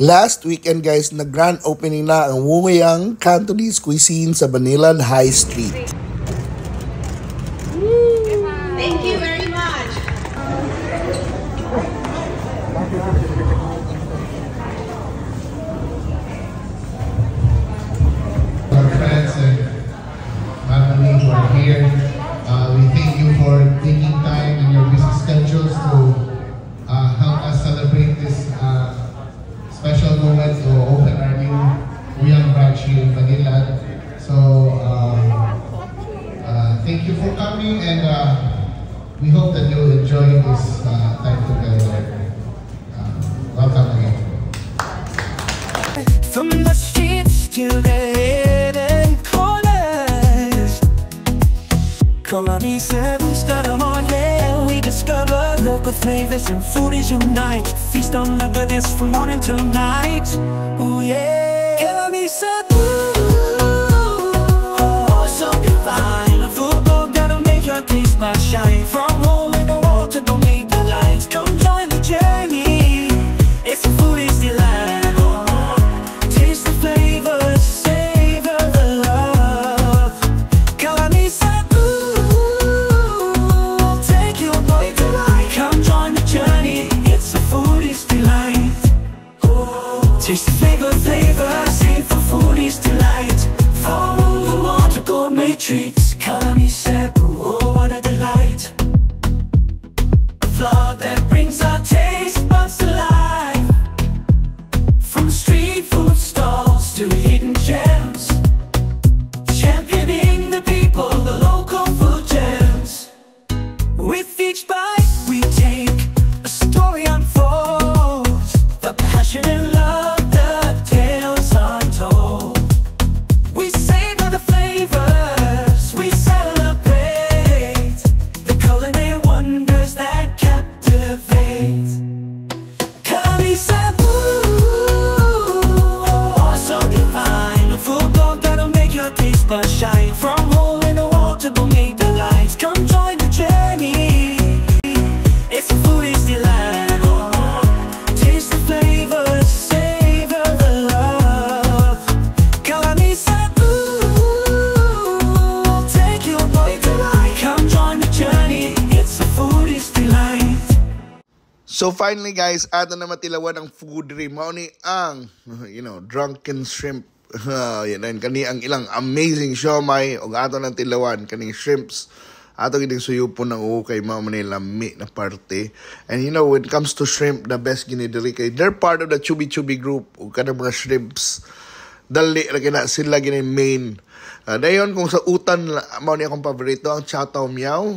Last weekend guys, nag-grand opening na ang Wuyang Cantonese Cuisine sa Banilan High Street. Thank you very much. Our friends and family who are here, we thank you for taking time in your busy schedules to help us celebrate this special moment to open our new Wuyang branch here in Manila. So thank you for coming, and we hope that you'll enjoy this time together. Welcome again. From the streets to the hidden corners, Kalani Sevens that are on there. We discover local flavors and food is unite. Feast on the goodness from morning till night. Oh yeah, Kalani Sevens, oh so divine. A food book that'll make your taste buds shine. From hole in the wall to don't need the lights. Come join the journey. It's a foodie's delight. Taste the flavors, savor the love. Kalani Sevens, take your body to life. Come join the journey. It's a foodie's delight. Taste the flavor, save for foodie's delight. Follow the water, gourmet treats. Kalani Sevens, oh what a delight. A flow that brings our taste buds to life. From street food stalls to hidden gems, championing the people, the local food gems. With each bite we take, a story unfolds. The passion and love, the tales untold. We savor the flavors, we celebrate the culinary wonders that captivate. Kalani Sevens, oh so divine. A food blog that'll make your taste buds shine. From hole in the wall to gourmet delights. Come join the journey. It's a foodie's delight. Taste the flavors, savor the love. Kalani Sevens, take your body to life. Come join the journey. It's a foodie's delight. So finally guys, ato na matilawan ang food rin. Mao ni ang, drunken shrimp. Yan kani ang ilang amazing siomai. O ato ng tilawan, kaning shrimps. Ato gining suyupon ng ukay, mao man lami na parte. And when it comes to shrimp, the best gini diri kay they're part of the Chubby Chubby group. O kanang mga shrimps. Dali ra kina sila gini main. Dayon kung sa utan, mao ni akong paborito, ang Chow Tau Miao.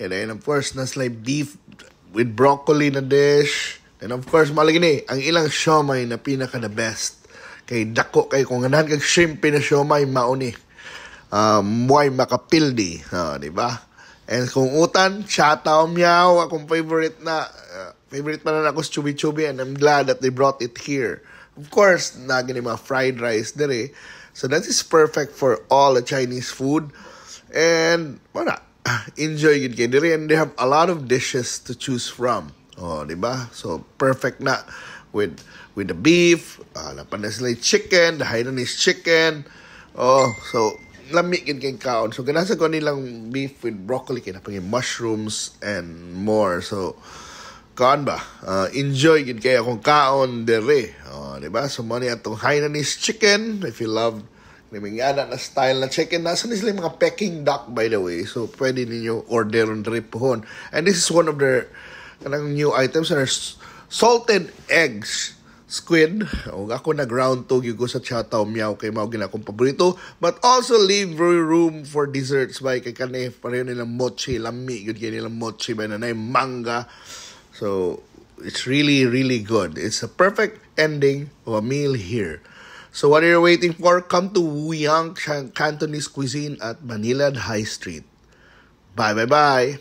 And of course, na slide beef with broccoli na dish. And of course, malagi ni, ang ilang siomai na pinaka the best. Kay dako kay kung ganahan kag shrimp na siomai, mao ni. Muay makapildi, di ba? And kung utan, Chow Tau Miao, akong favorite pa na ako sa Chubby Chubby, and I'm glad that they brought it here. Of course, naging mga fried rice dire. So that is perfect for all the Chinese food. And wala, enjoy yun kayo dire, and they have a lot of dishes to choose from. Oh, di ba? So perfect na with the beef, napan na sila chicken, the Hainanese chicken. Oh, so lamig yun kayong kaon. So ganasa ko nilang beef with broccoli, kaya napangin mushrooms and more. So kaon ba? Enjoy yun kayo akong kaon dire. Oh, di ba? So mani atong Hainanese chicken, if you love namingana na style na chicken. Nasa na sila yung mga Peking duck, by the way. So, pwede ninyo order on the pohon. And this is one of their new items. There's salted eggs, squid. O, ako na ground to ko sa Chow Tau Miao kay mao gina akong paborito. But also leave room for desserts by kay kanay pareho nilang mochi. Lami, yun kaya nilang mochi by nanay manga. So, it's really, really good. It's a perfect ending of a meal here. So what are you waiting for? Come to Wuyang Cantonese Cuisine at Manila High Street. Bye.